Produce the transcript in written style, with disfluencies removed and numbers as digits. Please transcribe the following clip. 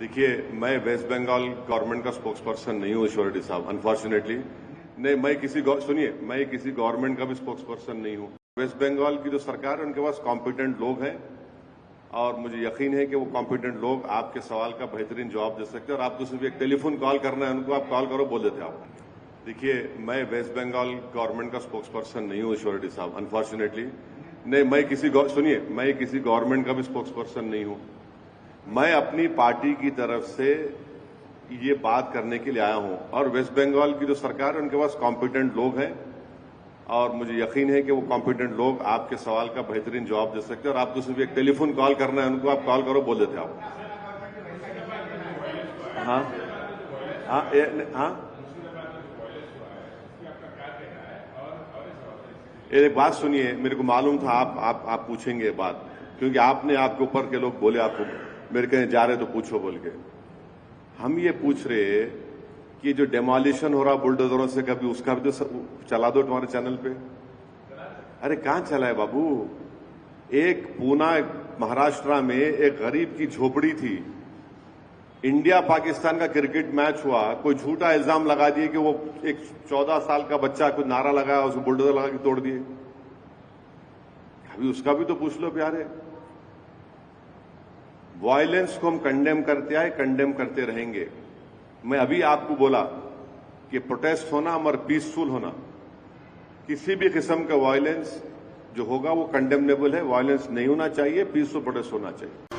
देखिए, मैं waste Bengal government का स्पोक्स पर्सन नहीं हूँ ईश्वर रेड्डी साहब, अनफॉर्चुनेटली। नहीं, मैं किसी गवर्नमेंट का भी स्पोक्स पर्सन नहीं हूँ। वेस्ट बंगाल की जो सरकार है उनके पास कॉम्पिटेंट लोग हैं और मुझे यकीन है कि वो कॉम्पिटेंट लोग आपके सवाल का बेहतरीन जवाब दे सकते हैं। और आपको सिर्फ एक टेलीफोन कॉल करना है उनको, आप कॉल करो, बोल देते आप। देखिए, मैं वेस्ट बंगाल गवर्नमेंट का स्पोक्स पर्सन नहीं हूँ ईश्वर रेड्डी साहब, अनफॉर्चुनेटली। नहीं, मैं किसी गवर्नमेंट का भी स्पोक्स पर्सन नहीं हूँ। मैं अपनी पार्टी की तरफ से ये बात करने के लिए आया हूं और वेस्ट बंगाल की जो सरकार है उनके पास कॉम्पिटेंट लोग हैं और मुझे यकीन है कि वो कॉम्पिटेंट लोग आपके सवाल का बेहतरीन जवाब दे सकते हैं। और आपको सिर्फ एक टेलीफोन कॉल करना है उनको, आप कॉल करो, बोल देते आप। हाँ हाँ हाँ, एक बात सुनिए, मेरे को मालूम था आप पूछेंगे बात, क्योंकि आपके ऊपर के लोग बोले आपको, मेरे कहीं जा रहे तो पूछो बोल के। हम ये पूछ रहे कि जो डेमोलिशन हो रहा बुलडोजरों से, कभी उसका भी तो चला दो तुम्हारे चैनल पे। अरे कहां चला है बाबू? एक पूना महाराष्ट्र में एक गरीब की झोपड़ी थी, इंडिया पाकिस्तान का क्रिकेट मैच हुआ, कोई झूठा इल्जाम लगा दिए कि वो एक 14 साल का बच्चा कुछ नारा लगाया, उसको बुलडोजर लगा के तोड़ दिए। अभी उसका भी तो पूछ लो प्यारे। वायलेंस को हम कंडेम करते आए, कंडेम करते रहेंगे। मैं अभी आपको बोला कि प्रोटेस्ट होना मगर पीसफुल होना, किसी भी किस्म का वायलेंस जो होगा वो कंडेमनेबल है। वायलेंस नहीं होना चाहिए, पीसफुल प्रोटेस्ट होना चाहिए।